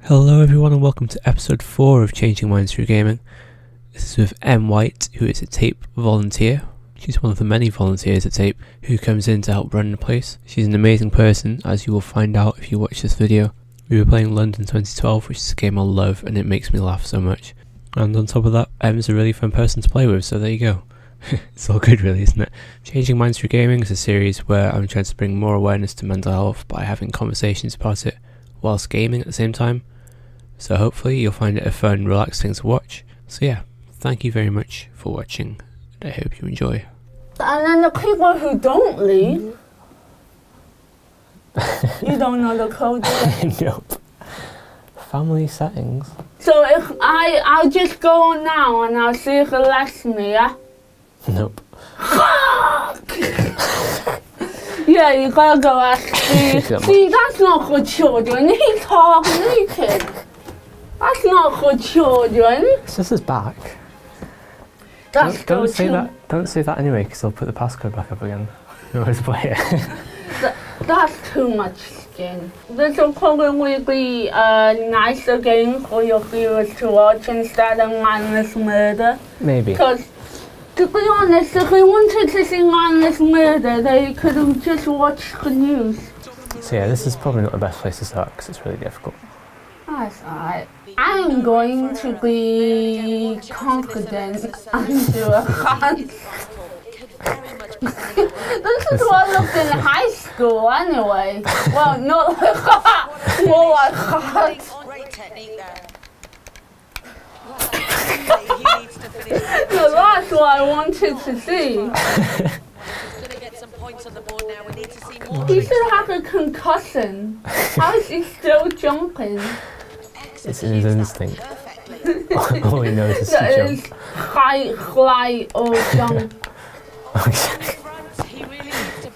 Hello everyone and welcome to episode 4 of Changing Minds Through Gaming. This is with Wight, who is a tape volunteer. She's one of the many volunteers at tape who comes in to help run the place. She's an amazing person, as you will find out if you watch this video. We were playing London 2012, which is a game I love and it makes me laugh so much. And on top of that, Em's a really fun person to play with, so there you go. It's all good really, isn't it? Changing Minds Through Gaming is a series where I'm trying to bring more awareness to mental health by having conversations about it whilst gaming at the same time. So hopefully you'll find it a fun, relaxed thing to watch. So yeah, thank you very much for watching, and I hope you enjoy. And then the people who don't leave, you don't know the code. Nope. Family settings. So if I'll just go on now and I'll see if it lets me, yeah? Nope. Yeah, you gotta go ask Steve. See, that's not good children. He's half-naked. That's not good children. It's just his back. Don't say that. Don't say that anyway, because I'll put the passcode back up again. You always play it. That's too much skin. This will probably be a nicer game for your viewers to watch instead of mindless murder. Maybe. Because, to be honest, if they wanted to see mindless murder, they could have just watched the news. So yeah, this is probably not the best place to start, because it's really difficult. That's alright. I'm going to be confident and do a hunt. This is what I looked in high school anyway. Well, not like that, more like that. So that's what I wanted to see. He should have a concussion. How is he still jumping? It's in his instinct. All he knows is to jump. High, fly, or jump.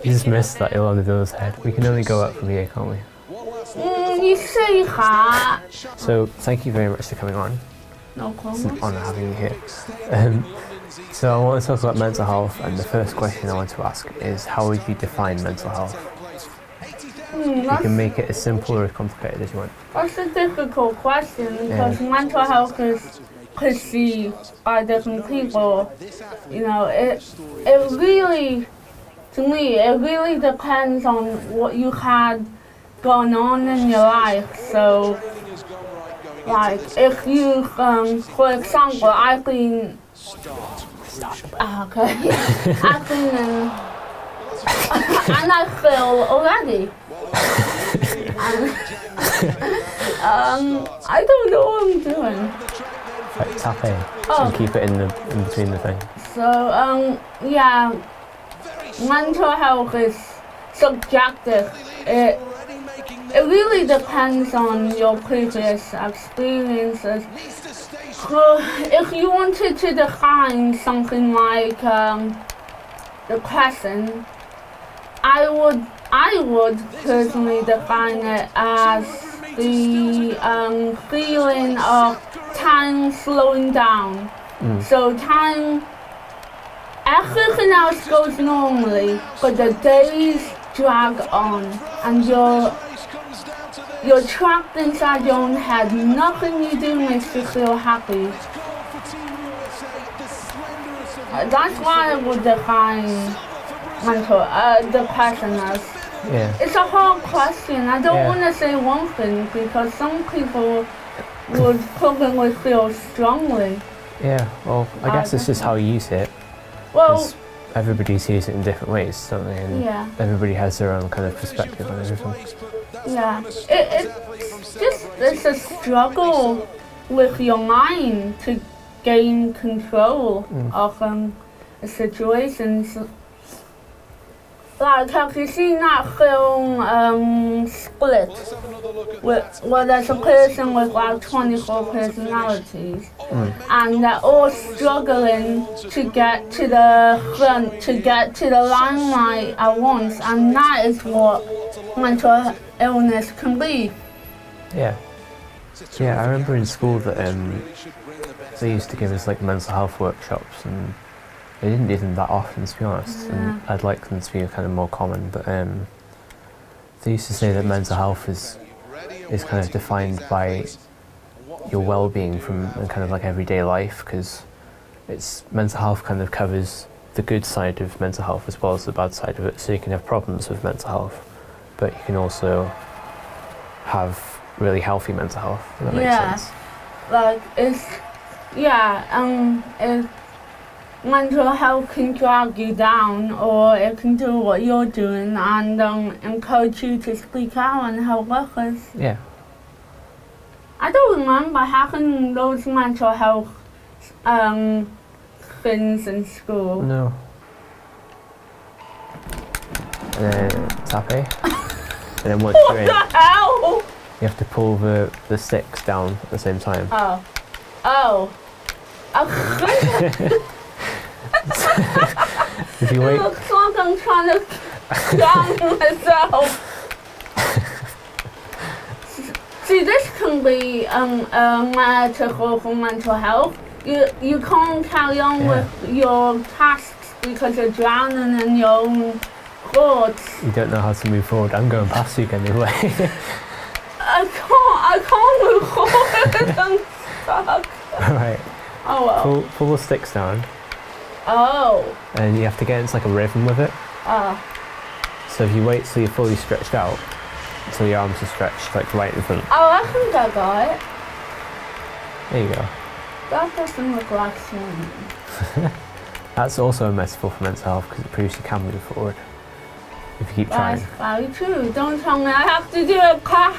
You just missed that ill on the villain's head. We can only go up from here, can't we? You say that. So, thank you very much for coming on. No problem. It's an honour having you here. So I want to talk about mental health, and the first question I want to ask is, how would you define mental health? You can make it as simple or as complicated as you want. That's a difficult question because mental health is perceived by different people. You know, it really, to me, it really depends on what you had going on in your life. So, like, if you, for example, I've been, I've been in, and I feel already. I don't know what I'm doing. Like tap A and keep it in between the thing. So, yeah, mental health is subjective. It really depends on your previous experiences. So if you wanted to define something like depression, I would personally define it as the feeling of time slowing down. So time, everything else goes normally, but the days drag on, and you're trapped inside your own head. Nothing you do makes you feel happy. That's why I would define depression as. Yeah. It's a hard question. I don't want to say one thing because some people would probably feel strongly. Yeah, well, I guess it's just how you see it. Well, everybody sees it in different ways, don't they? And everybody has their own kind of perspective on everything. Yeah, it's a struggle with your mind to gain control of a situation. Like, have you seen that film Split? Where there's a person with like 24 personalities, and they're all struggling to get to the front, to get to the limelight at once, and that is what mental illness can be. Yeah. Yeah, I remember in school that they used to give us like mental health workshops, and they didn't do them that often, to be honest, and I'd like them to be kind of more common, but they used to say that mental health is is kind of defined by your well-being from kind of like everyday life, because it's mental health kind of covers the good side of mental health as well as the bad side of it. So you can have problems with mental health, but you can also have really healthy mental health. Does that make sense? Like if mental health can drag you down, or it can do what you're doing and encourage you to speak out and help others. Yeah. I don't remember having those mental health things in school. No. And then tap A. And then once you're in, What the hell? you have to pull the sticks down at the same time. Oh. If you It wait, looks like I'm trying to drown myself. See, this can be a metaphor for mental health. You can't carry on with your tasks because you're drowning in your own thoughts. you don't know how to move forward. I'm going past you anyway. I can't move forward. I'm stuck. Alright, Oh well. pull the sticks down, Oh. and you have to get into like a rhythm with it. Oh. So if you wait till you're fully stretched out, until your arms are stretched like right in front. Oh, I think I got it. There you go. That doesn't look like swimming. That's also a metaphor for mental health because it proves you can move forward if you keep trying. That's very true. Don't tell me I have to do a class.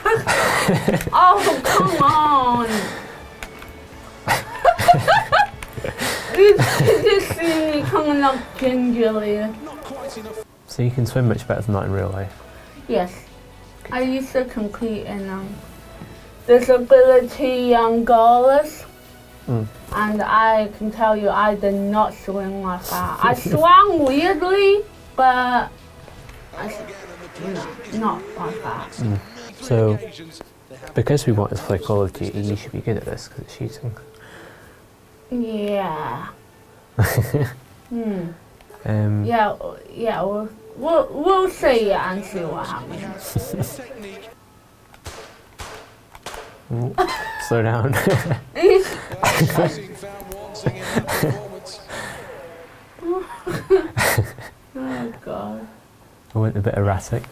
Oh, come on. You just see me coming up gingerly. So you can swim much better than that in real life. Yes. I used to compete in disability goalers. And I can tell you I did not swim like that. I swam weirdly, but not like that. So, because we want to play Call of Duty, you should be good at this because it's shooting. Yeah. Yeah, we'll see and see what happens. Slow down. Oh God. I went a bit erratic.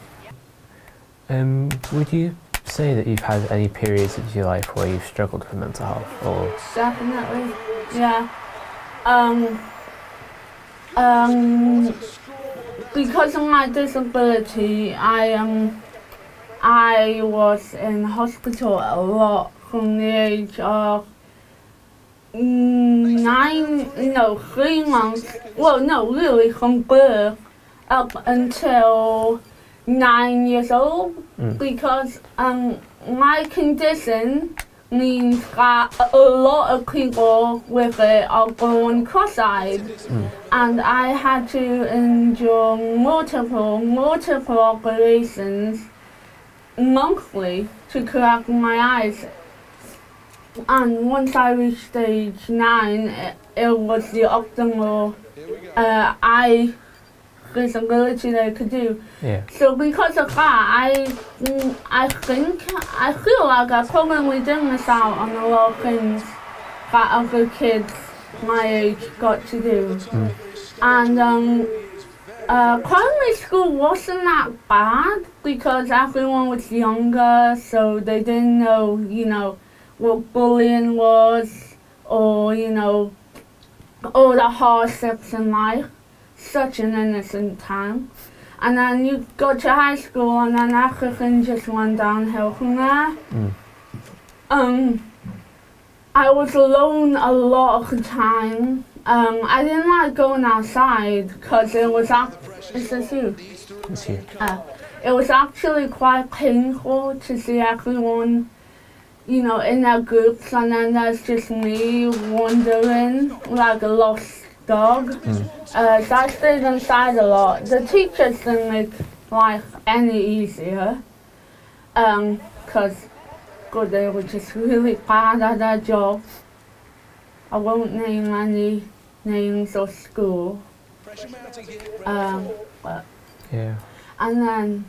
Would you say that you've had any periods of your life where you've struggled with mental health, or? Definitely, yeah. Because of my disability, I was in hospital a lot from the age of 3 months. Well, no, really, from birth up until 9 years old, because my condition means that a lot of people with it are born cross-eyed, and I had to endure multiple operations monthly to correct my eyes. And once I reached age 9, it was the optimal eye disability they could do. Yeah. So because of that, I feel like I probably did miss out on a lot of things that other kids my age got to do. And primary school wasn't that bad because everyone was younger, so they didn't know, what bullying was, or, all the hardships in life. Such an innocent time. And then you got to high school and then everything just went downhill from there. I was alone a lot of the time. I didn't like going outside because it was it was actually quite painful to see everyone, in their groups, and then there's just me wandering like a lost dog. So I stayed inside a lot. The teachers didn't make life any easier because they were just really bad at their job. I won't name any names of school. But Yeah. and then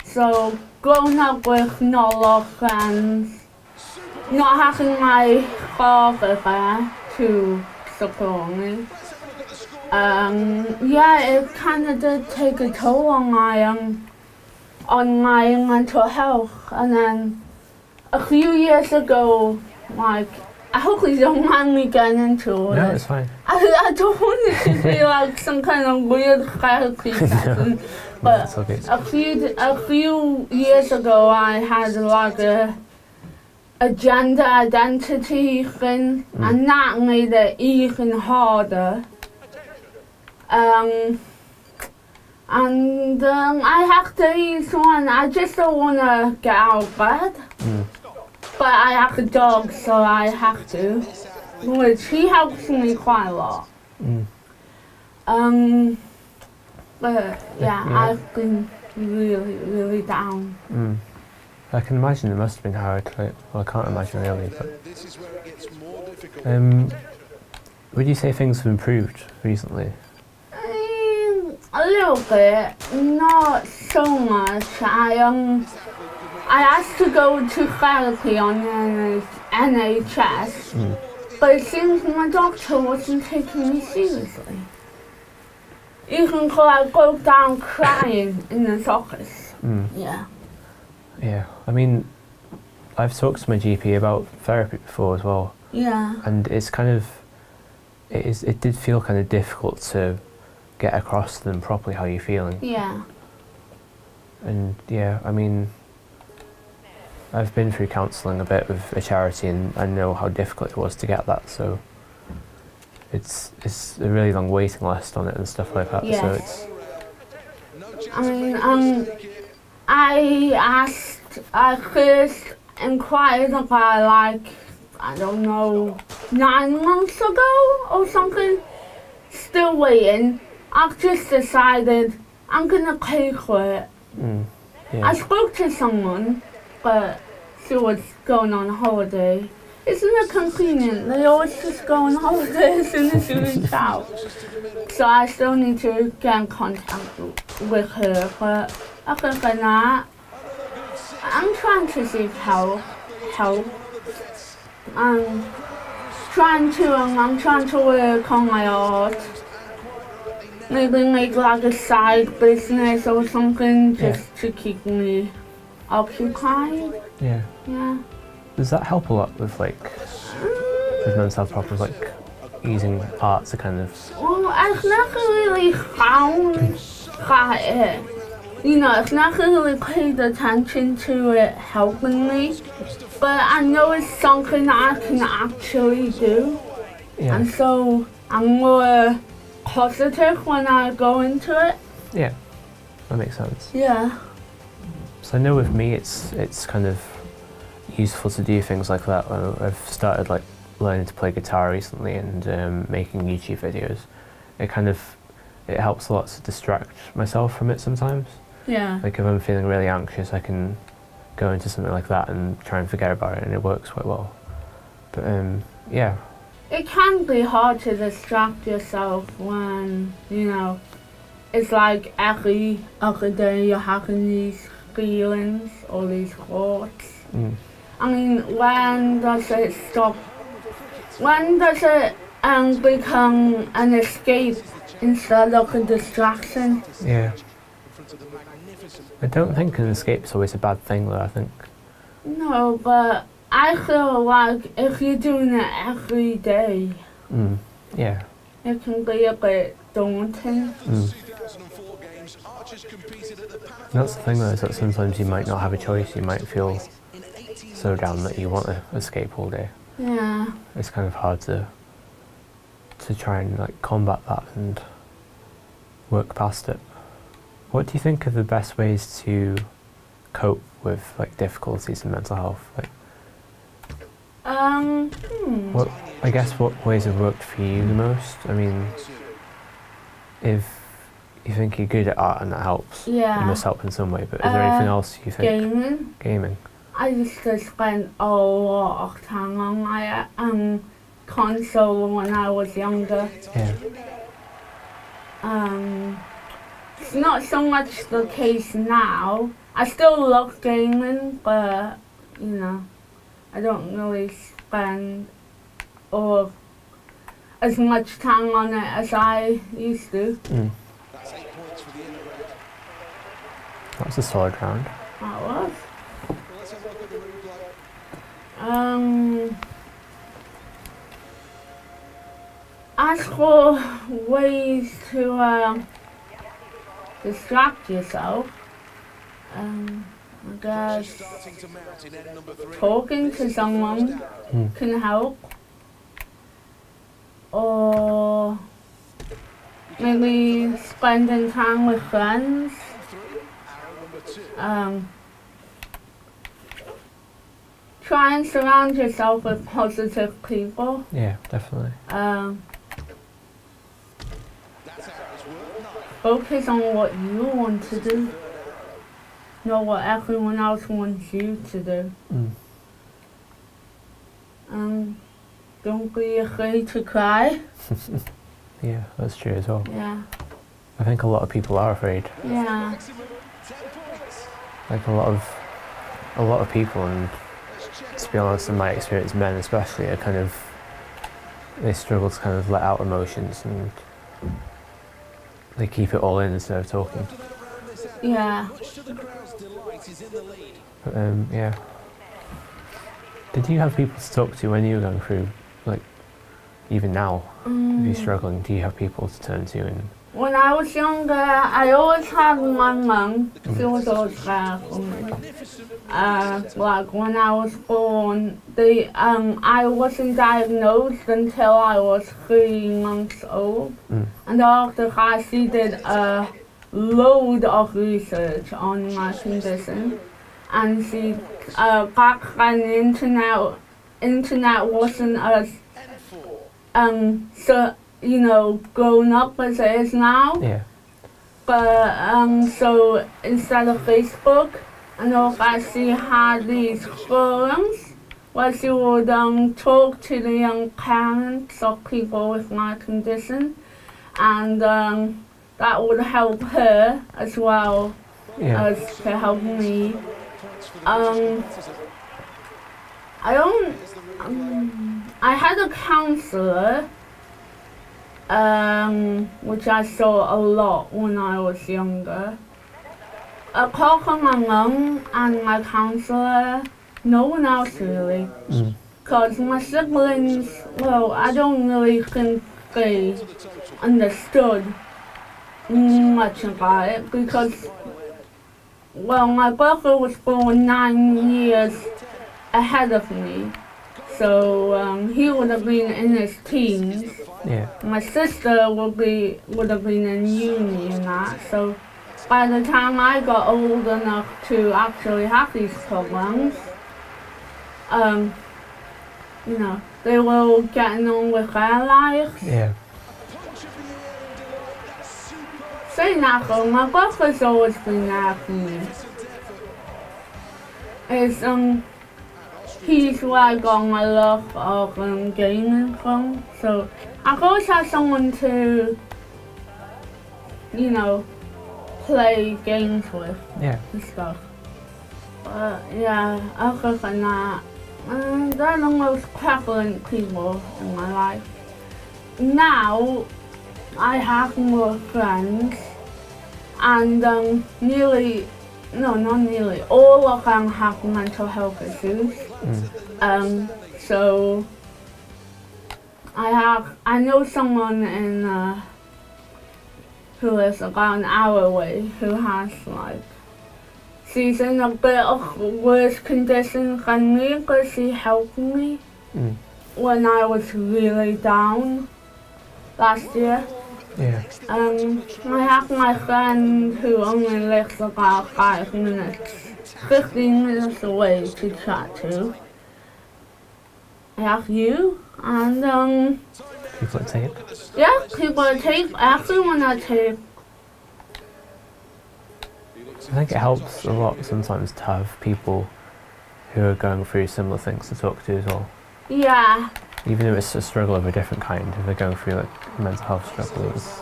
So growing up with not a lot of friends, not having my father there to support me, yeah, it kind of did take a toll on my mental health. And then a few years ago, like, I hope you don't mind me getting into it. No, it's fine. I don't want it to be like some kind of weird therapy session. But No, it's okay. a few years ago, I had like a gender identity thing, and that made it even harder. And I have to use one. I just don't want to get out of bed. But I have a dog, so I have to, which he helps me quite a lot. But yeah, I've been really, really down. I can imagine it must have been hard. Like, well, I can't imagine really, but would you say things have improved recently? A little bit, not so much. I asked to go to therapy on the NHS, but it seems my doctor wasn't taking me seriously. Even though I broke down crying in his office. Yeah. Yeah, I mean, I've talked to my GP about therapy before as well. Yeah. And it's kind of, it did feel kind of difficult to get across to them properly how you're feeling. Yeah. And yeah, I mean, I've been through counselling a bit with a charity, and I know how difficult it was to get that, so it's a really long waiting list on it and stuff like that. Yes. So it's, I mean, I first inquired about, like, I don't know, 9 months ago or something. Still waiting. I've just decided I'm gonna pay for it. yeah. I spoke to someone, but she was going on holiday. Isn't it convenient? They always just go on holiday as soon as you reach out. So I still need to get in contact with her. But other than that, I'm trying to seek help. I'm trying to work on my art. Maybe make like a side business or something just to keep me occupied. Yeah. Yeah. Does that help a lot with with mental health problems, like using art to kind of? Well, I've never really found that I've never really paid attention to it helping me, but I know it's something that I can actually do. Yeah. And so I'm more positive when I go into it. Yeah, that makes sense. Yeah. So I know with me, it's kind of useful to do things like that. I've started like learning to play guitar recently and making YouTube videos. It helps a lot to distract myself from it sometimes. Yeah. Like if I'm feeling really anxious, I can go into something like that and try and forget about it, and it works quite well. But yeah. It can be hard to distract yourself when, it's like every other day you're having these feelings or these thoughts. I mean, when does it stop? When does it become an escape instead of a distraction? Yeah. I don't think an escape's always a bad thing though, I think. No, but I feel like if you're doing it every day, yeah, it can be a bit daunting. That's the thing though, is that sometimes you might not have a choice. You might feel so down that you want to escape all day. Yeah. It's kind of hard to try and like combat that and work past it. What do you think are the best ways to cope with like difficulties in mental health? Like, what ways have worked for you the most? I mean, if you think you're good at art and that helps, it must help in some way, but is there anything else you think? Gaming. I used to spend a lot of time on my console when I was younger. Yeah. It's not so much the case now, I still love gaming, but you know, I don't really spend or as much time on it as I used to. That was a solid round. That was. As for ways to distract yourself, I guess talking to someone can help, or maybe spending time with friends. Try and surround yourself with positive people. Yeah, definitely. Focus on what you want to do, not what everyone else wants you to do. Don't be afraid to cry. Yeah, that's true as well. Yeah. I think a lot of people are afraid. Yeah. Like a lot of people, and to be honest, in my experience, men especially, are kind of, they struggle to kind of let out emotions, and they keep it all in instead of talking. Yeah. But, yeah. Did you have people to talk to when you were going through, like, even now, if you're struggling, do you have people to turn to? And when I was younger, I always had my mum. She was always there for me. Like when I was born, I wasn't diagnosed until I was 3 months old. And after that, she did a load of research on my condition. And she, back then, the internet wasn't as, so, you know, grown up as it is now. yeah. But, so instead of Facebook and all that, she had these forums where she would talk to the young parents of people with my condition, and that would help her as well as to help me. I had a counsellor, which I saw a lot when I was younger. Apart from my mum and my counsellor, no one else really. Because my siblings, well, I don't really think they understood much about it, because, well, my brother was born 9 years ahead of me. So he would have been in his teens. Yeah. My sister would have been in uni and that. So by the time I got old enough to actually have these problems, you know, they were all getting on with their lives. Yeah. Saying that though, my brother's always been there for me. He's where I got my love of gaming from. So I've always had someone to, you know, play games with and stuff. But yeah, other than that, they're the most prevalent people in my life. Now, I have more friends, and not nearly, all of them have mental health issues. So I know someone who lives about an hour away who has she's in a bit of worse condition than me, because she helped me when I was really down last year. Yeah. I have my friend who only lives about 15 minutes away to chat to. I have you, and People at tape. yeah, people at tape, everyone at tape. I think it helps a lot sometimes to have people who are going through similar things to talk to as well. Yeah. Even if it's a struggle of a different kind, if they're going through like mental health struggles.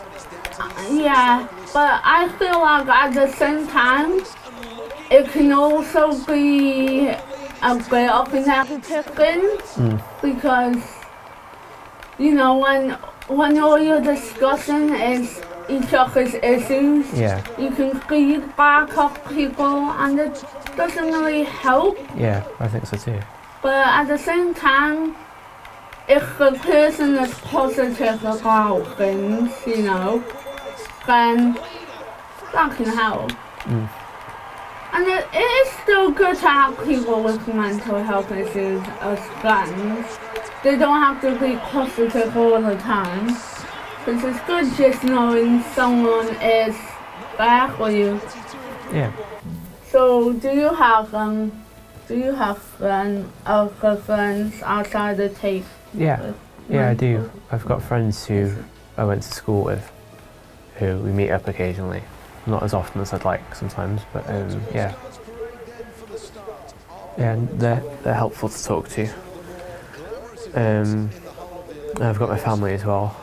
Yeah, but I feel like at the same time, it can also be a bit of a negative thing because, you know, when all you're discussing is each other's issues, you can feed back off people and it doesn't really help. Yeah, I think so too. But at the same time, if the person is positive about things, you know, then that can help. And it is still good to have people with mental health issues as friends. They don't have to be positive all the time. Because it's good just knowing someone is there for you. Yeah. So do you have other friends outside the tape? Yeah. Yeah, I do. I've got friends who I went to school with, who we meet up occasionally. Not as often as I'd like sometimes, but yeah. Yeah, they're helpful to talk to. I've got my family as well,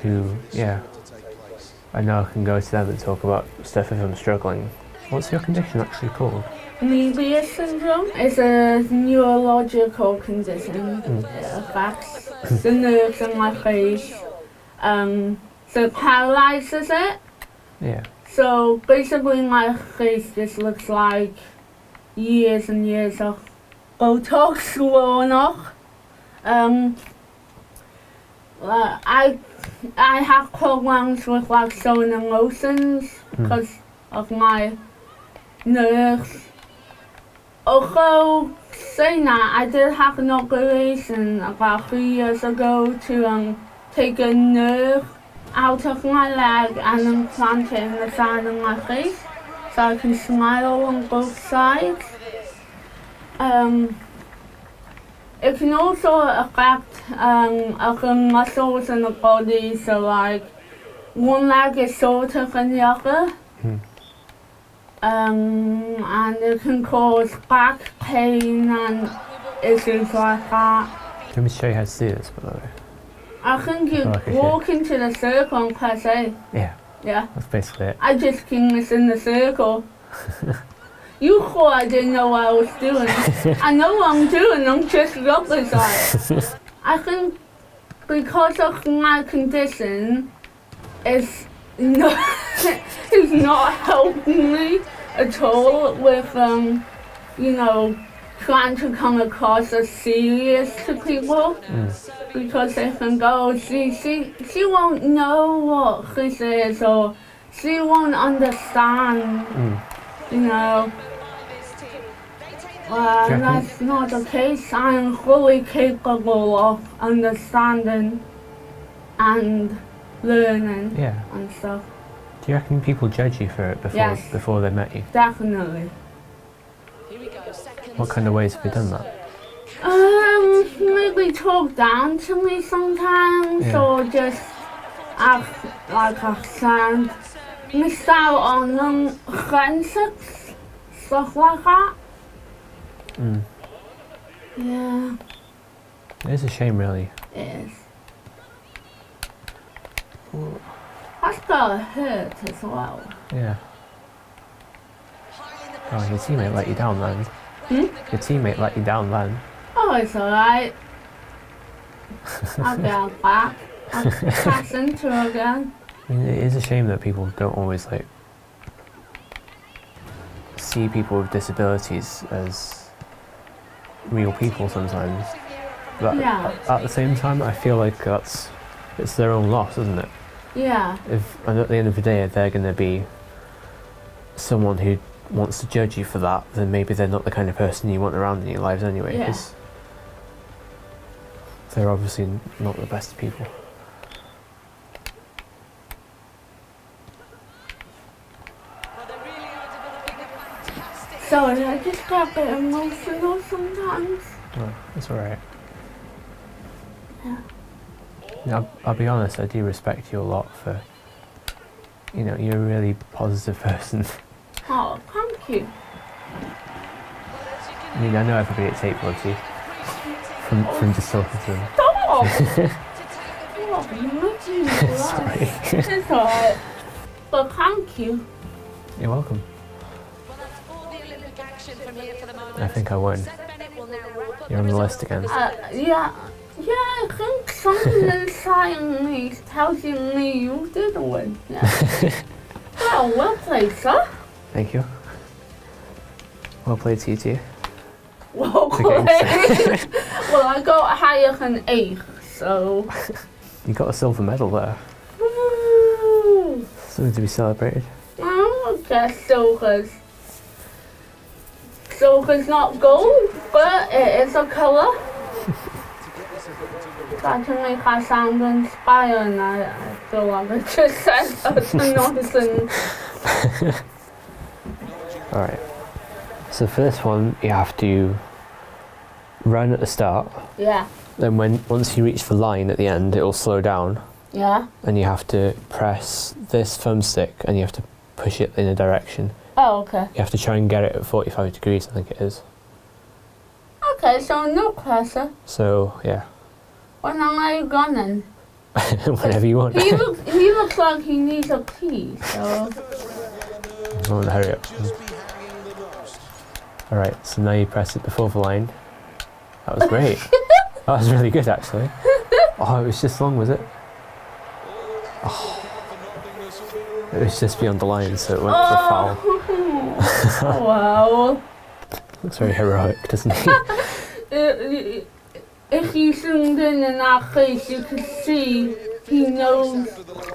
who, yeah, I know I can go to them and talk about stuff if I'm struggling. What's your condition actually called? Meniere's syndrome is a neurological condition. It affects the nerves in my face. So it paralyzes it. Yeah. So basically my face just looks like years and years of Botox worn off. I have problems with like showing emotions because of my nerves. Although saying that, I did have an operation about 3 years ago to take a nerve out of my leg and implant it in the side of my face so I can smile on both sides. It can also affect other muscles in the body, so like one leg is shorter than the other. And it can cause back pain and issues like that. Let me show you how to do this, by the way. I think you walk into the circle and press A. Yeah. Yeah. That's basically it. I just came in the circle. You thought I didn't know what I was doing. I know what I'm doing, I'm just the opposite. I think because of my condition, it's not helping me at all with, you know, trying to come across as serious to people. Because they think, oh, she won't know what this is, or she won't understand, you know. That's not the case. I am fully capable of understanding and learning and stuff. Do you reckon people judge you for it before they met you? Definitely. What kind of ways have you done that? Maybe talk down to me sometimes, or just act like I said, missed out on friendships, stuff like that. Yeah. It is a shame, really. It is. That's gotta hurt as well. Yeah. Oh, your teammate let you down then. Your teammate let you down then. Oh, it's alright. I'll get back. I'll pass into her again. I mean, it is a shame that people don't always like see people with disabilities as real people sometimes. But at the same time, I feel like it's their own loss, isn't it? Yeah. And at the end of the day, if they're going to be someone who wants to judge you for that, then maybe they're not the kind of person you want around in your lives anyway. Yeah. Because they're obviously not the best people. Sorry, I just got a bit emotional sometimes. Oh, that's alright. Yeah. Now, I'll be honest, I do respect you a lot for, you know, you're a really positive person. Oh, thank you. I mean, I know everybody at Tape loves you, from just talking to them. Stop! Oh, Sorry. It's alright. But thank you. You're welcome. I think I won. You're on the list again. Yeah, I think something inside me is telling me you did win. Yeah. Well played, sir. Thank you. Well played, TT. Well played. Well, I got higher than 8, so. You got a silver medal there. Woo. Something to be celebrated. I guess silver's not gold, but it is a colour. That to make us sound inspiring, I feel like I just said that's nonsense. Alright. So for this one, you have to run at the start. Yeah. Then once you reach the line at the end, it will slow down. Yeah. And you have to press this thumbstick and you have to push it in a direction. Oh, okay. You have to try and get it at 45 degrees, I think it is. Okay, so no pressure. So, yeah. When are you gunning? Whenever you want. He looks like he needs a pee, so. I want to hurry up. Alright, so now you press it before the line. That was great. That was really good, actually. Oh, it was just long, was it? Oh. It was just beyond the line, so it went for a foul. Wow. Looks very heroic, doesn't it? If you zoomed in our face, you could see he knows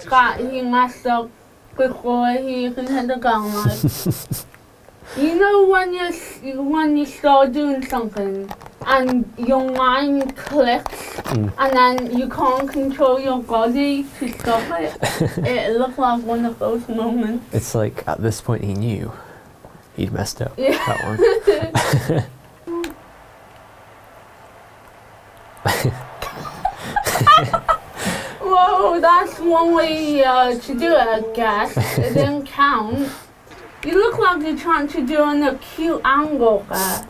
that he messed up before he even hit the gun line. You know when you start doing something and your mind clicks and then you can't control your body to stop it? It looked like one of those moments. It's like at this point he knew he'd messed up. Yeah. That one. Whoa, that's one way to do it, I guess. It didn't count. You look like you're trying to do an acute angle there.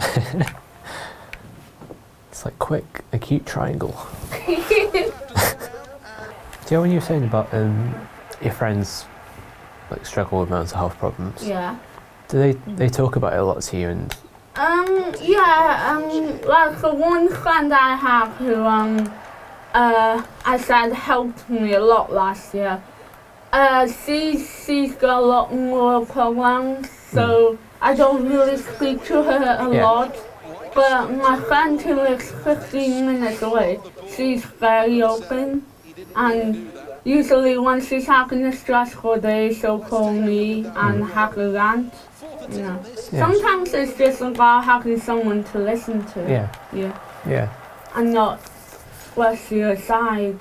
It's like quick, acute triangle. Do you know when you were saying about your friends like struggle with mental health problems? Yeah. Do they talk about it a lot to you? And like the one friend I have who I said helped me a lot last year. She's got a lot more problems, so I don't really speak to her a lot. But my friend who lives 15 minutes away, she's very open, and usually when she's having a stressful day, she'll call me and have a rant. You know. Yeah. Sometimes it's just about having someone to listen to. Yeah. And not brush you aside.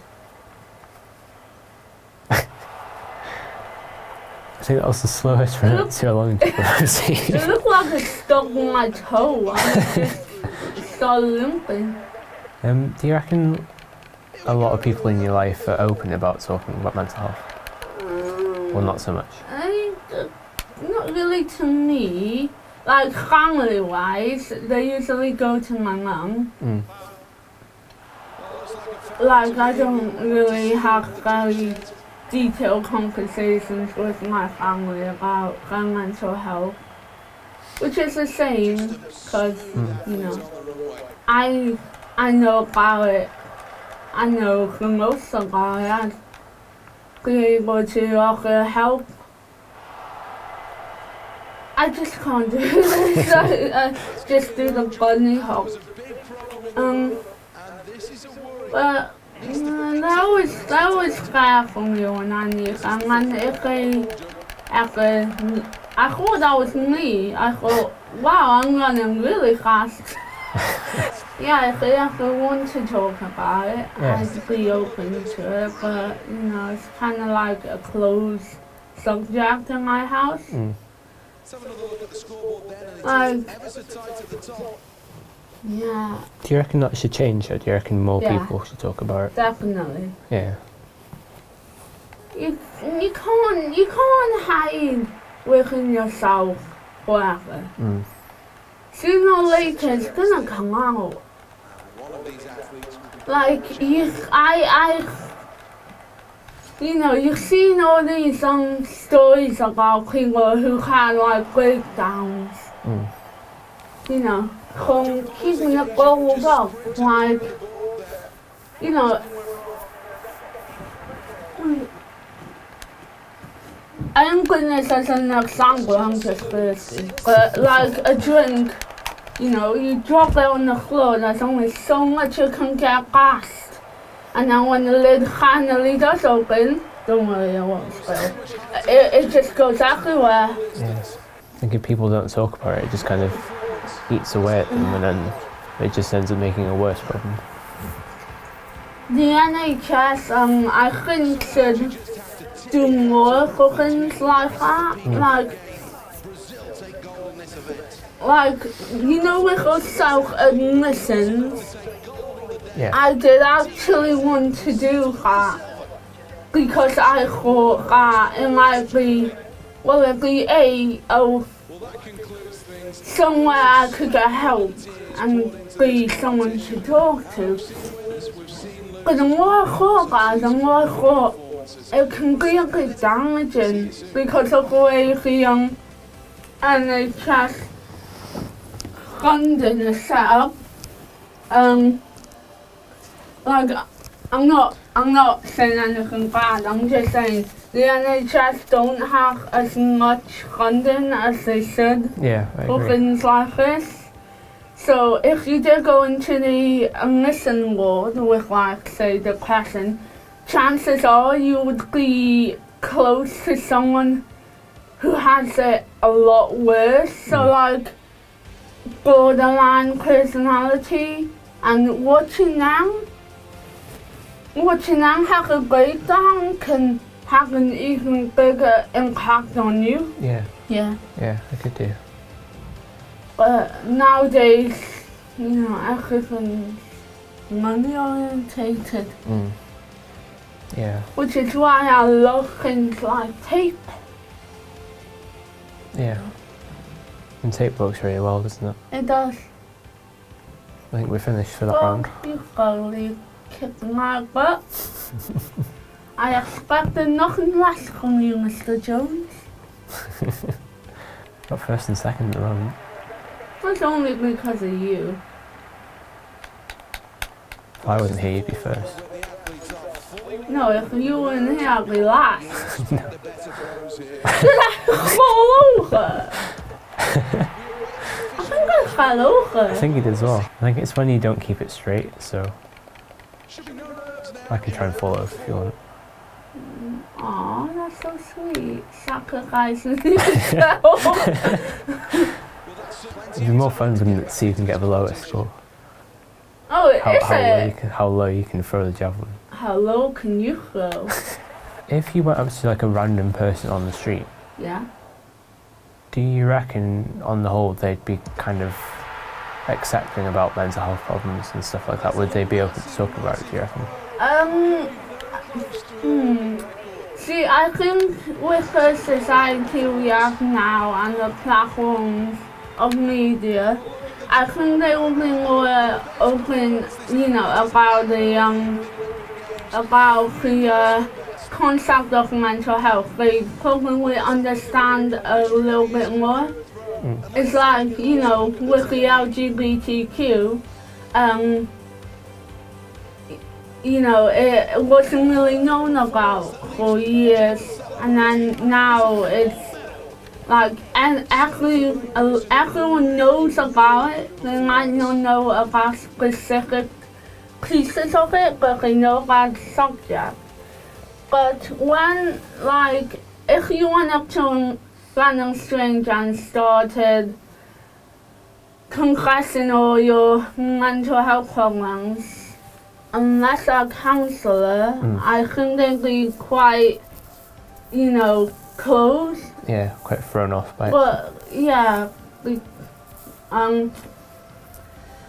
I think that was the slowest run to a long jump I've seen. It looked like it stuck on my toe. I just started limping. Do you reckon a lot of people in your life are open about talking about mental health? Well, not so much. Not really to me. Like family-wise, they usually go to my mum. Like I don't really have very detailed conversations with my family about their mental health, which is a shame because you know I know about it. I know the most about it. Be able to offer help. I just can't do this. I just do the bunny hop. But that was fair for me when I knew them. And if they ever, I thought that was me. I thought, wow, I'm running really fast. Yeah, if they ever want to talk about it, I'd be open to it. But you know, it's kind of like a closed subject in my house. Yeah. Do you reckon that should change, or do you reckon more people should talk about it? Definitely. Yeah. You can't hide within yourself forever. Sooner or later, it's gonna come out. Like you know, you've seen all these stories about people who had like breakdowns. you know, keeping it bottled up, like, you know, I am putting this as an example, I'm just thirsty, but like a drink, you know, you drop it on the floor, there's only so much you can get past, and then when the lid finally does open, don't worry, it won't spill. It just goes everywhere. Yes. I think if people don't talk about it, it just kind of eats away at them, and then it just ends up making a worse problem. The NHS, I think, should do more for things like that. Like, you know, with those self-admissions, yeah. I did actually want to do that because I thought that it might be, well, it'd be somewhere I could get help and be someone to talk to. But the more I thought it can be a bit damaging because of the way the NHS funding is set up. Like, I'm not saying anything bad, I'm just saying the NHS don't have as much funding as they should for things like this. So if you did go into the admission ward with, like, say, depression, chances are you would be close to someone who has it a lot worse. So like borderline personality, and watching them have a breakdown can have an even bigger impact on you. Yeah. Yeah. Yeah, I could do. But nowadays, you know, everything's money orientated. Yeah. Which is why I love things like tape. Yeah. And tape works really well, doesn't it? It does. I think we're finished for that round. You probably kicked my butt. I expected nothing less from you, Mr. Jones. Got first and second at the moment. That's only because of you. If I wasn't here, you'd be first. No, if you weren't here, I'd be last. No. Did I fall over? I think I fell over. I think you did as well. I think it's when you don't keep it straight, so I can try and follow if you want. Aw, that's so sweet. Sacrificing yourself. It'd be more fun, wouldn't it, to see who can get the lowest score. Oh, is it? How low you can throw the javelin. How low can you throw? If you went up to like a random person on the street, Yeah. do you reckon on the whole they'd be kind of accepting about mental health problems and stuff like that? Would they be open to talk about it, do you reckon? See, I think with the society we have now and the platforms of media, I think they will be more open, you know, about the concept of mental health. They probably understand a little bit more. It's like, you know, with the LGBTQ, you know, it wasn't really known about for years, and then now it's like, and everyone knows about it. They might not know about specific pieces of it, but they know about the subject. But when, like, if you went up to a random stranger and started confessing all your mental health problems, unless a counsellor, I think they'd be quite, you know, closed. Yeah, quite thrown off by it. But yeah,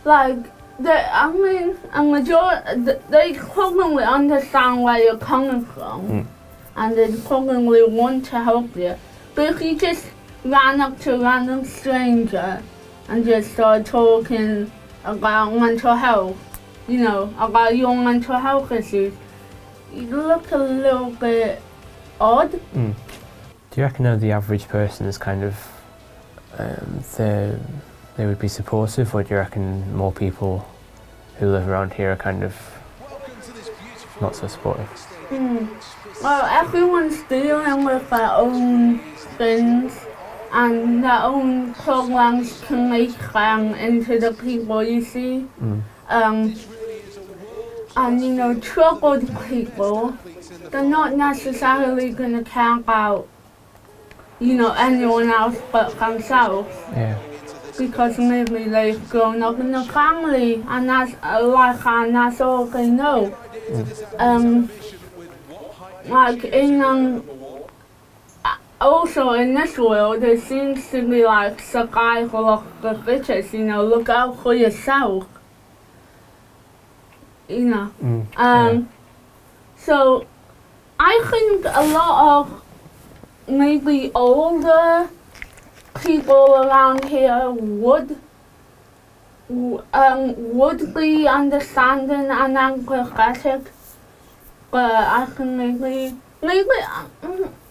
like, I mean, a majority, they probably understand where you're coming from, and they probably want to help you. But if you just ran up to a random stranger and just started talking about mental health, you know, about your mental health issues, you look a little bit odd. Do you reckon, though, the average person is kind of, they're they would be supportive, or do you reckon more people who live around here are kind of not so supportive? Well, everyone's dealing with their own things, and their own programs can make them into the people you see. And you know, troubled people, they're not necessarily going to care about, you know, anyone else but themselves. Yeah. Because maybe they've grown up in a family and that's and that's all they know. Like also in this world, there seems to be like survival of the fittest. You know, look out for yourself. You know. So I think a lot of maybe older people around here would be understanding and empathetic, but I can maybe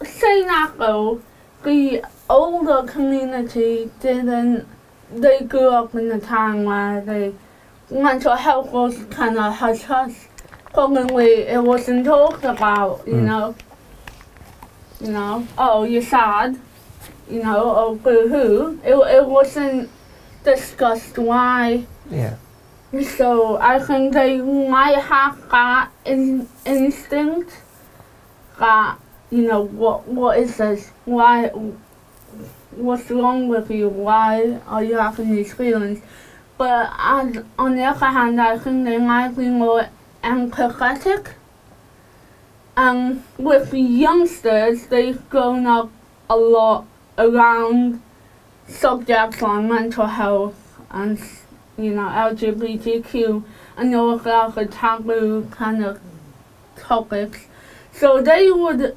saying that though, the older community they grew up in a time where mental health was kind of hush-hush. Probably it wasn't talked about, you know. You know, oh, you're sad. You know, or boo-hoo. It wasn't discussed why. Yeah. So I think they might have that instinct that, you know, what is this? Why? What's wrong with you? Why are you having these feelings? But on the other hand, I think they might be more empathetic. And with the youngsters, they've grown up a lot around subjects on mental health and, you know, LGBTQ and all the other taboo kind of topics. So they would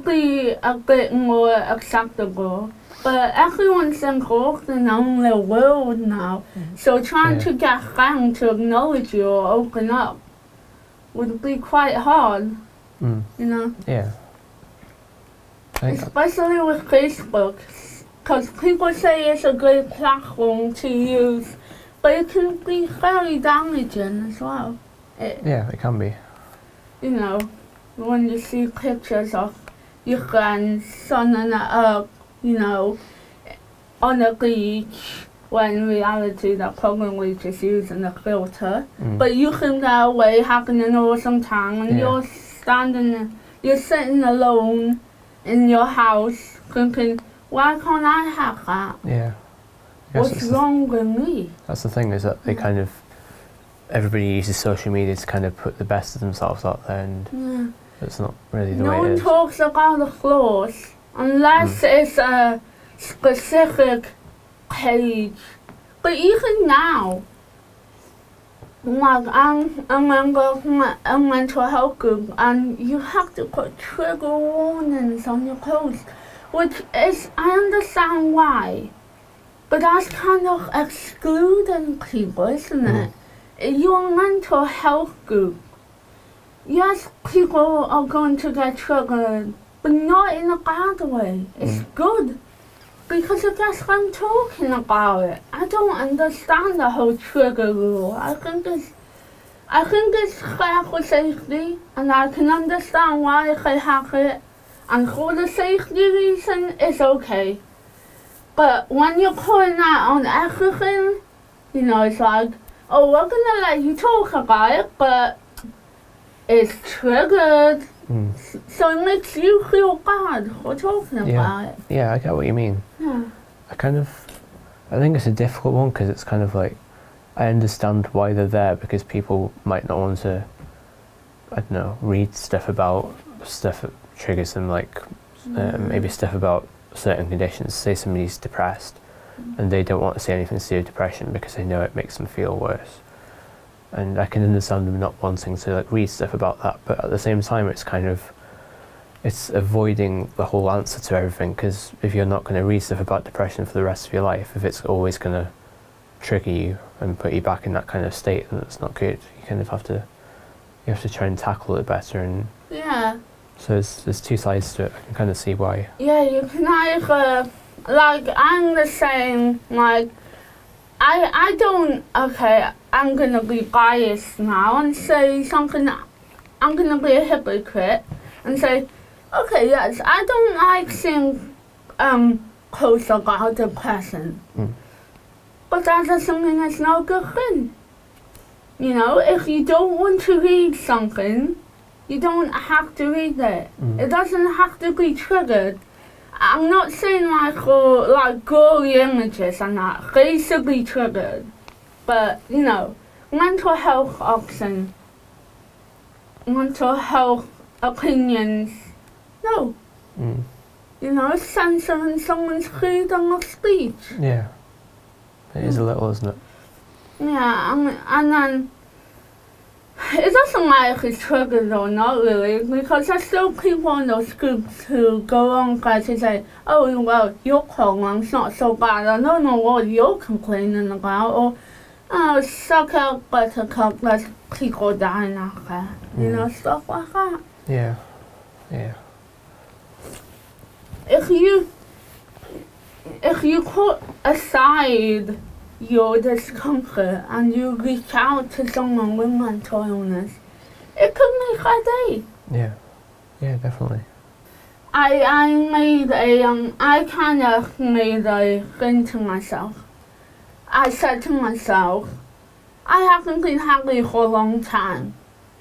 be a bit more acceptable. But everyone's involved in their own little world now. So trying to get them to acknowledge you or open up would be quite hard, you know? Yeah. Especially with Facebook, because people say it's a great platform to use, but it can be very damaging as well. Yeah, it can be. You know, when you see pictures of your friends sunning it up, you know, on a beach, when in reality they're probably just using a filter. But you think they're away having an awesome time, and you're sitting alone in your house thinking, why can't I have that? Yeah. What's wrong with me? That's the thing, is that they kind of, everybody uses social media to kind of put the best of themselves out there, and it's not really the way it is. No one talks about the flaws unless it's a specific page. But even now, like I'm a member of a mental health group, and you have to put trigger warnings on your posts, which is, I understand why, but that's kind of excluding people, isn't it? Your mental health group, yes, people are going to get triggered, but not in a bad way. It's good, because it gets them talking about it. I don't understand the whole trigger rule. I think it's fair for safety, and I can understand why they have it, and for the safety reason, it's okay. But when you're putting that on everything, you know, it's like, oh, we're gonna let you talk about it, but it's triggered. So it makes you feel bad for talking about it. Yeah, I get what you mean. Yeah. I think it's a difficult one, because it's kind of like, I understand why they're there, because people might not want to, I don't know, read stuff about stuff that triggers them, like maybe stuff about certain conditions. Say somebody's depressed and they don't want to say anything to do with depression because they know it makes them feel worse. And I can understand them not wanting to like read stuff about that, but at the same time it's kind of, it's avoiding the whole answer to everything, because if you're not going to read stuff about depression for the rest of your life, if it's always going to trigger you and put you back in that kind of state, then it's not good. You kind of have to, you have to try and tackle it better. And yeah. So there's two sides to it. I can kind of see why. Yeah, you can either like, I'm the same, like, I don't, okay, I'm gonna be biased now and say something, I'm gonna be a hypocrite and say, okay, yes, I don't like seeing posts about depression. But that doesn't mean it's not a good thing. You know, if you don't want to read something, you don't have to read it. It doesn't have to be triggered. I'm not saying like gory images and that, basically triggered. But, you know, mental health option, mental health opinions, no. You know, censoring someone's freedom of speech. Yeah. It is a little, isn't it? Yeah, and then it doesn't matter if it's triggered or not really, because there's still people in those groups who go on guys to say, oh well, your program's not so bad, I don't know what you're complaining about, or oh, suck out buttercup, there's people dying out there, you know, stuff like that. Yeah, yeah. If you put aside your discomfort and you reach out to someone with mental illness, it could make a day. Yeah, yeah, definitely. I kind of made a thing to myself. I said to myself, I haven't been happy for a long time.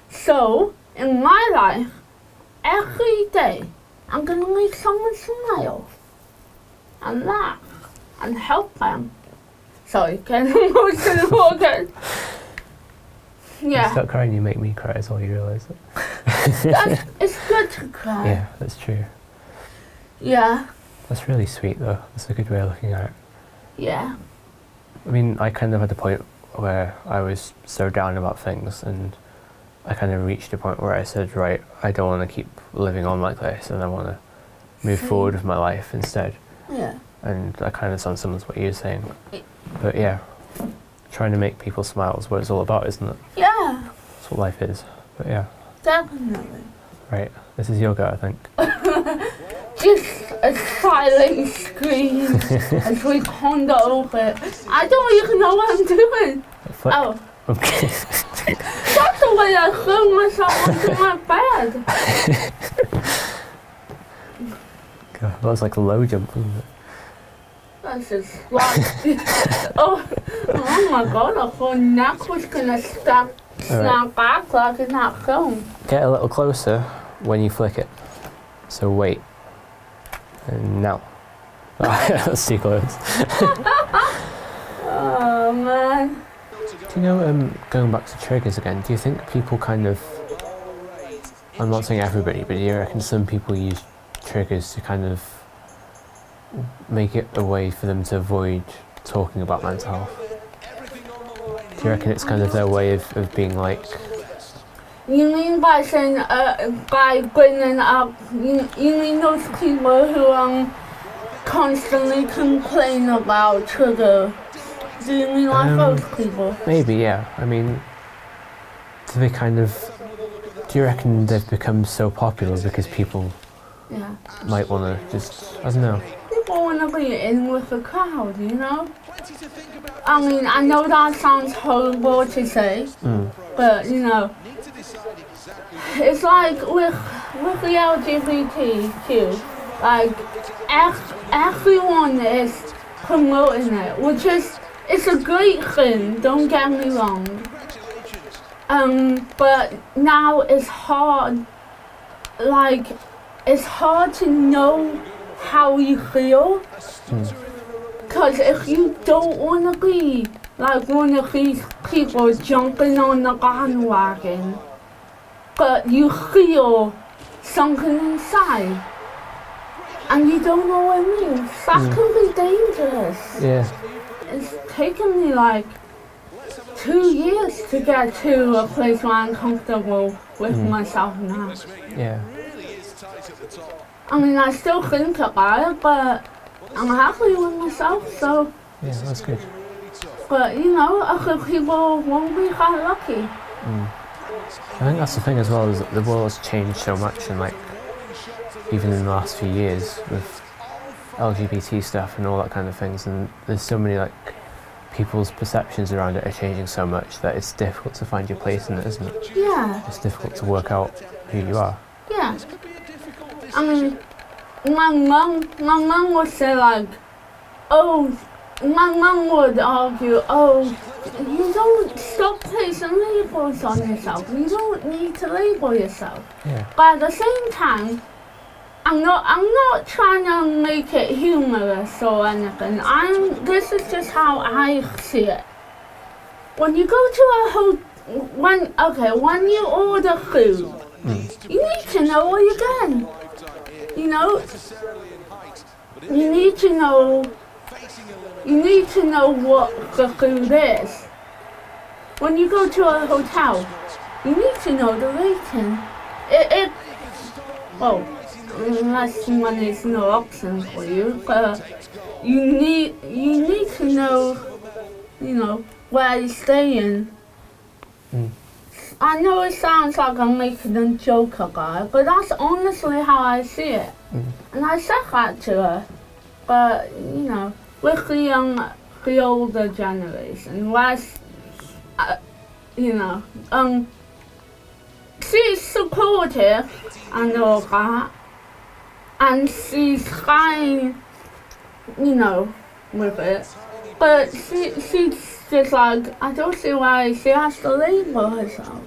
So, in my life, every day, I'm gonna make someone smile and laugh and help them. Sorry, getting emotional again. Yeah. You start crying, you make me cry, is all you realise. It's good to cry. Yeah, that's true. Yeah. That's really sweet though. That's a good way of looking at it. Yeah. I mean, I kind of had a point where I was so down about things, and I kind of reached a point where I said, right, I don't want to keep living on like this, and I want to move forward with my life instead. Yeah. And that kind of sounds similar to what you were saying. But yeah, trying to make people smile is what it's all about, isn't it? Yeah. That's what life is. But yeah. Definitely. Right, this is yoga, I think. Just a silent scream as we ponder over it. I don't even know what I'm doing. Flick. Oh. Okay. That's the way I threw myself onto my bed. God, that was like a low jump, wasn't it? That's just like, oh my god, I thought neck was gonna snap back like in that film. Get a little closer when you flick it. So wait. And now. That's too close. Oh man. Do you know, going back to triggers again, do you think people kind of, I'm not saying everybody, but do you reckon some people use triggers to kind of make it a way for them to avoid talking about mental health? Do you reckon it's kind of their way of being like... You mean by saying, by bringing up, you mean those people who constantly complain about trigger? Do you mean like those people? Maybe, yeah. I mean, do they kind of... Do you reckon they've become so popular because people might want to just... I don't know. People want to be in with the crowd, you know? I mean, I know that sounds horrible to say, but, you know, it's like with the LGBTQ, like, everyone is promoting it, which is, it's a great thing, don't get me wrong. But now it's hard, like, it's hard to know how you feel. Because if you don't want to be like one of these people jumping on the bandwagon, but you feel something inside, and you don't know what it means, that can be dangerous. Yeah. It's taken me like 2 years to get to a place where I'm comfortable with myself now. Yeah. I mean, I still think about it, but I'm happy with myself, so... Yeah, that's good. But, you know, other people won't be that lucky. I think that's the thing as well, is that the world has changed so much, and like, even in the last few years, with LGBT stuff and all that kind of things, and there's so many like people's perceptions around it are changing so much that it's difficult to find your place in it, isn't it? Yeah. It's difficult to work out who you are. Yeah. I mean, my mum would say like, oh, my mum would argue, oh, you don't stop placing labels on yourself. You don't need to label yourself. Yeah. But at the same time, I'm not trying to make it humorous or anything. This is just how I see it. When you go to when you order food, you need to know what you're getting. You know, you need to know what the food is. When you go to a hotel, you need to know the rating. Unless money is no option for you, but you need to know, where you're staying. I know it sounds like I'm making a joke about it, but that's honestly how I see it. And I said that to her. But with the older generation, she's supportive and all that. And she's fine, with it. But she's just like, I don't see why she has to label herself.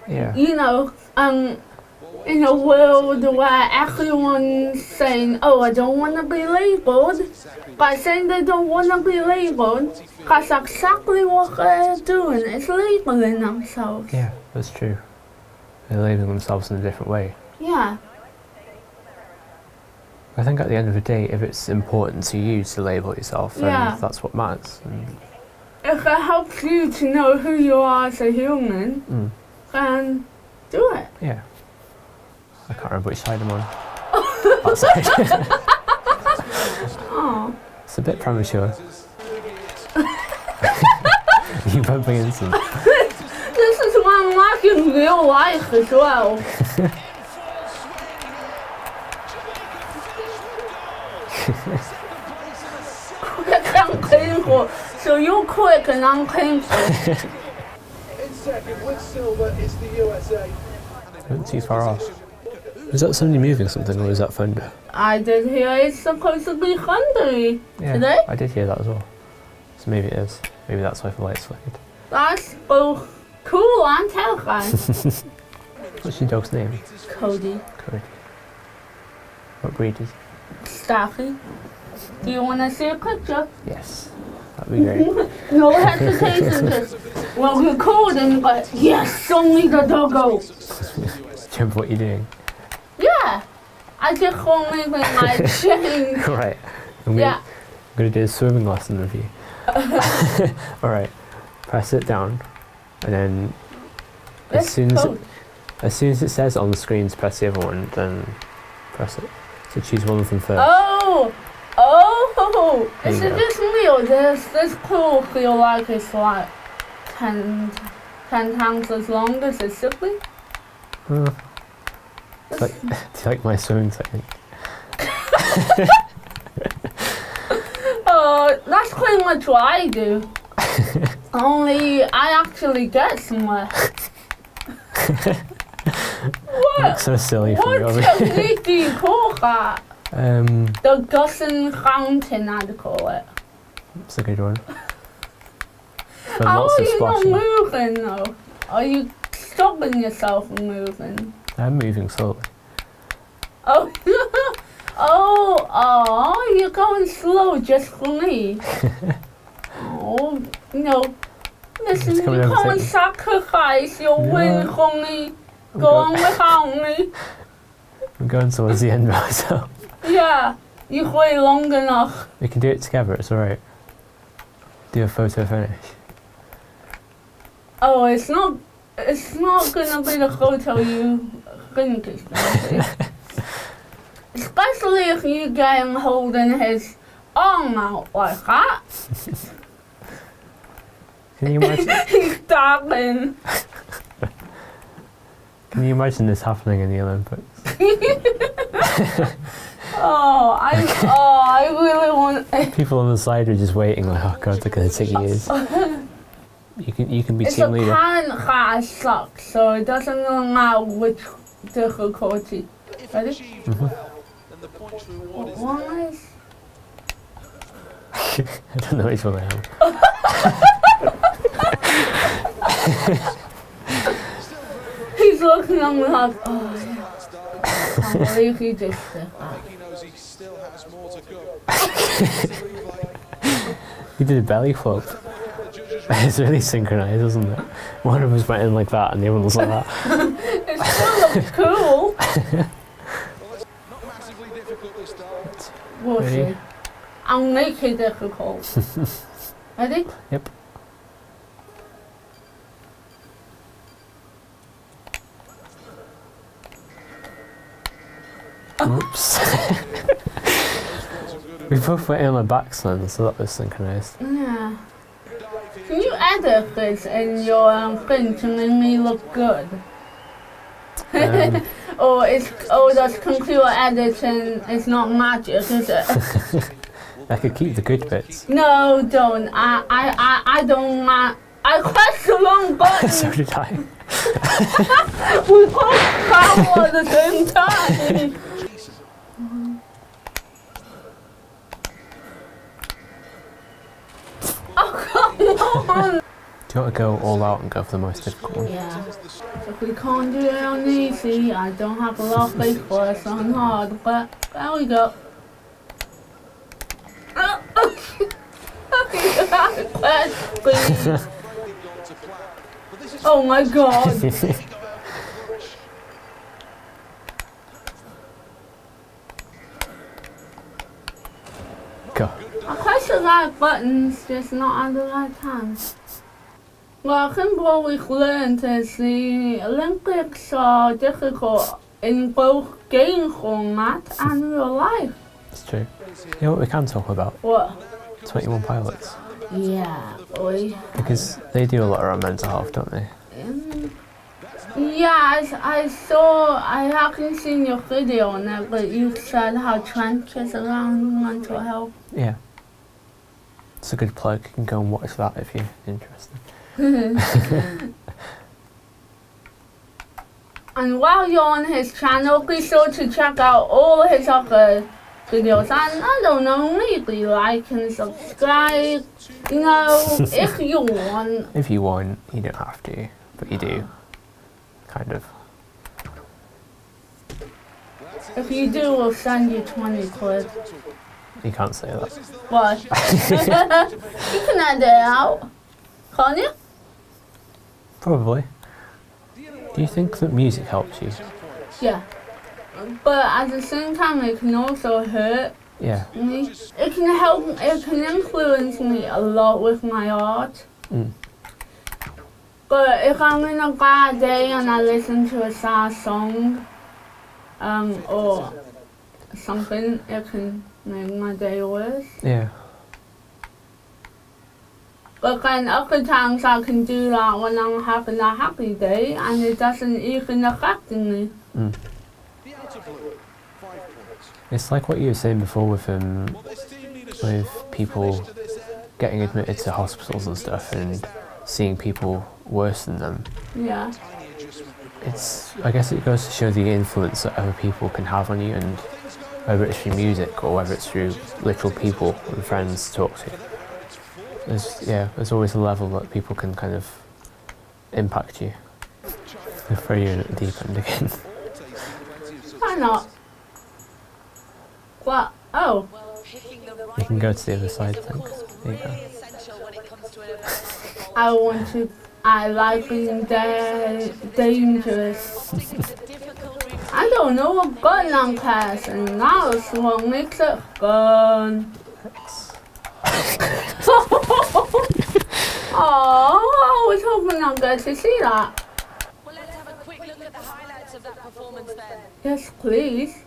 Yeah. In a world where everyone's saying, oh, I don't want to be labelled, by saying they don't want to be labelled, that's exactly what they're doing, is labelling themselves. Yeah, that's true. They're labeling themselves in a different way. Yeah. I think at the end of the day, if it's important to you to label yourself, then that's what matters. If it helps you to know who you are as a human, then do it. Yeah. I can't remember which side I'm on. That side. Oh. It's a bit premature. You bumping into me. This is what I'm like in real life as well. Quick and painful. So you're quick and I'm painful. In second with silver is the USA. Not too far off. Is that somebody moving something, or is that thunder? I did hear it's supposed to be thundery today. I did hear that as well. So maybe it is. Maybe that's why the lights flickered. That's both cool and terrifying. What's your dog's name? Cody. Cody. What breed is he? Staffy. Do you want to see a picture? Yes. That'd be great. No hesitation. Just, well, recording, but yes, show me the doggo. Do you remember what you're doing? Yeah. I just want moving my chain. Right. I'm going to do a swimming lesson with you. Alright. Press it down. And then as soon as it says on the screen to press the other one, then press it. So choose one of them first. Oh! Is it just me or does this pool feel like it's like 10 times as long as it should be? Do you like my swimming technique? That's pretty much what I do. Only I actually get somewhere. What? Looks so silly for me. What technique do you call that? The Gussin Fountain, I'd call it. It's a good one. How are you not moving though? Are you stopping yourself from moving? I'm moving slowly. Oh, you're going slow just for me. Listen, you can't sacrifice your win for me. Go on without me. I'm going towards the end by myself. Yeah, you've waited long enough. We can do it together, it's alright. Do a photo finish. Oh, it's not gonna be the photo you think it's gonna be. Especially if you get him holding his arm out like that. Can you imagine? He's dabbing. Can you imagine this happening in the Olympics? I really want. People on the side are just waiting, like, oh god, they're gonna take years. You can be team leader. It's a current class sucks, so it doesn't really matter which difficulty. Ready? What one is? I don't know which one I am. He's looking at me like, oh yeah. I believe he just did that. He did a belly flop. It's really synchronized, isn't it? One of us went in like that and the other one was like that. It still looks cool. We'll see. I'll make it difficult. Ready? Yep. Oops. We both went in on my backs then, so that was synchronized. Yeah. Can you edit this in your thing to make me look good? Or does computer editing is not magic, is it? I could keep the good bits. No, don't. I don't. I pressed the wrong button. So did I. We both power at the same time. Oh, come on! Do you want to go all out and go for the most difficult one? Yeah. If we can't do it on easy, I don't have a lot of faith for us on hard, but there we go. Oh my god! Go. I press the right buttons, just not at the right time. Well, I think what we've learned is the Olympics are difficult in both game format and real life. It's true. You know what we can talk about? What? 21 Pilots. Yeah, boy. Because they do a lot around mental health, don't they? Yeah, I haven't seen your video on it, but you said how trenches around mental health. Yeah. It's a good plug. You can go and watch that if you're interested. And while you're on his channel, be sure to check out all his other videos. And I don't know, maybe like and subscribe. You know, if you want. If you want, you don't have to, but you do. Kind of. If you do, we'll send you 20 quid. You can't say that. Why? You can edit it out, can't you? Probably. Do you think that music helps you? Yeah. But at the same time, it can also hurt Yeah. me. It can help, it can influence me a lot with my art. Mm. But if I'm in a bad day and I listen to a sad song, or something, it can make my day worse. Yeah. But then other times I can do that when I'm having a happy day and it doesn't even affect me. Mm. It's like what you were saying before with people getting admitted to hospitals and stuff and seeing people worse than them. Yeah. I guess it goes to show the influence that other people can have on you, and whether it's through music or whether it's through literal people and friends to talk to. There's always a level that people can kind of impact you. I'll throw you in at the deep end again. Why not? What? Oh. You can go to the other side, thanks. There you go. I like being dangerous. I don't know what button I'm pressing. That's what makes it fun. Oh, I was hoping I'd get to see that. Well, let's have a quick look at the highlights of that performance then. Yes, please.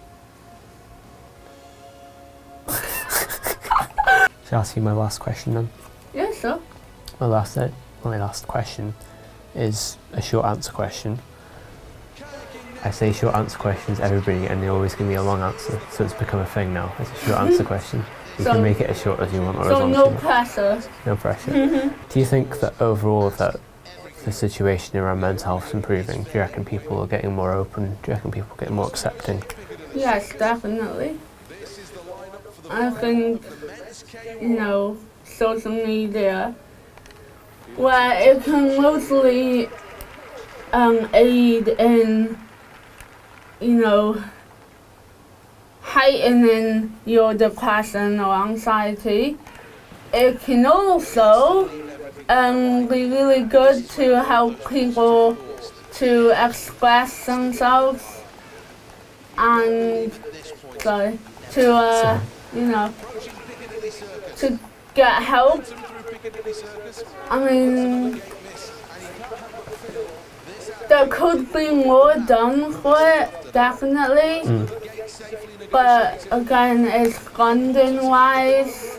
Shall I ask you my last question then? Yes, sir. My last question is a short answer question. I say short answer questions to everybody and they always give me a long answer, so it's become a thing now. It's a short answer question. You can make it as short as you want or as So long no as you want. pressure. No pressure. Do you think that overall that the situation around mental health is improving? Do you reckon people are getting more open? Do you reckon people are getting more accepting? Yes, definitely. I think, social media, where it can mostly aid in, heightening your depression or anxiety. It can also be really good to help people to express themselves and to get help. I mean, there could be more done for it, definitely. But again, it's funding wise.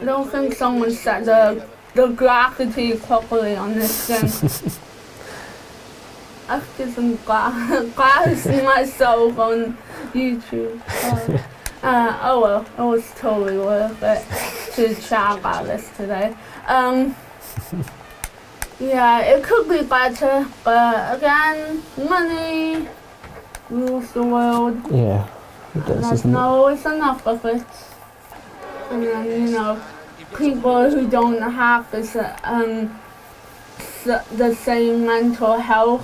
I don't think someone set the gravity properly on this thing. I've just glass myself on YouTube. Oh well, it was totally worth it to chat about this today. Yeah, it could be better, but again, money rules the world. Yeah, it does, There's not always enough of it. And then, people who don't have this, the same mental health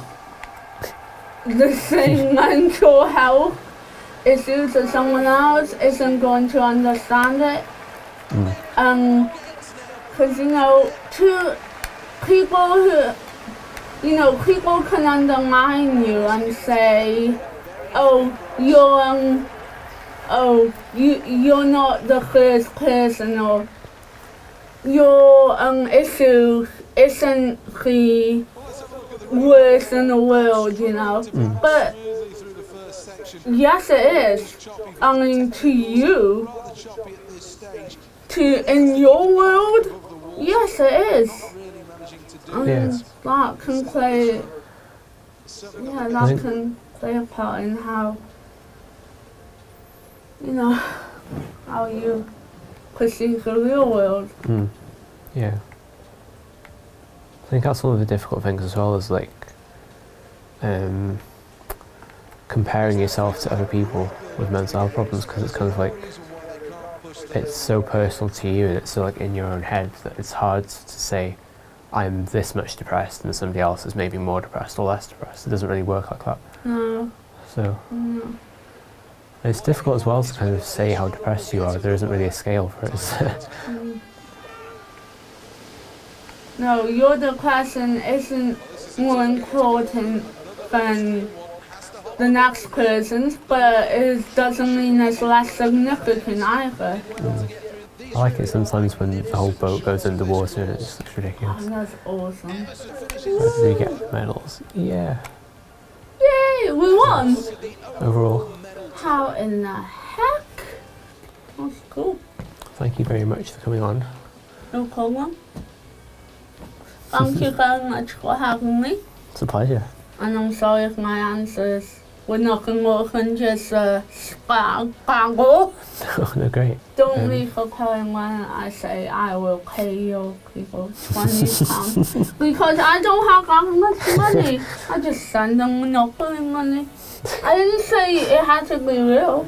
issues as someone else isn't going to understand it. Because, to people who, people can undermine you and say, oh, you're not the first person, or your issue isn't the worst in the world, But yes, it is. I mean, to you, in your world, yes, it is. That can play. Yeah, that can play a part in how. How you perceive the real world. Yeah. I think that's one of the difficult things as well, is comparing yourself to other people with mental health problems, because it's kind of it's so personal to you and it's so in your own head that it's hard to say I'm this much depressed and somebody else is maybe more depressed or less depressed. It doesn't really work like that. No. So. No. It's difficult as well to kind of say how depressed you are. There isn't really a scale for it. No, your depression isn't more important than the next person's, but it doesn't mean it's less significant either. I like it sometimes when the whole boat goes underwater and it just looks ridiculous. Oh, that's awesome. Do you get medals? Yeah. Yay, we won! Overall. How in the heck? That's cool. Thank you very much for coming on. No problem. Thank you very much for having me. It's a pleasure. And I'm sorry if my answers were nothing more than just sparkle. No, great. Don't leave for calling when I say I will pay your people £20 because I don't have that much money. I just send them Monopoly money. I didn't say it had to be real.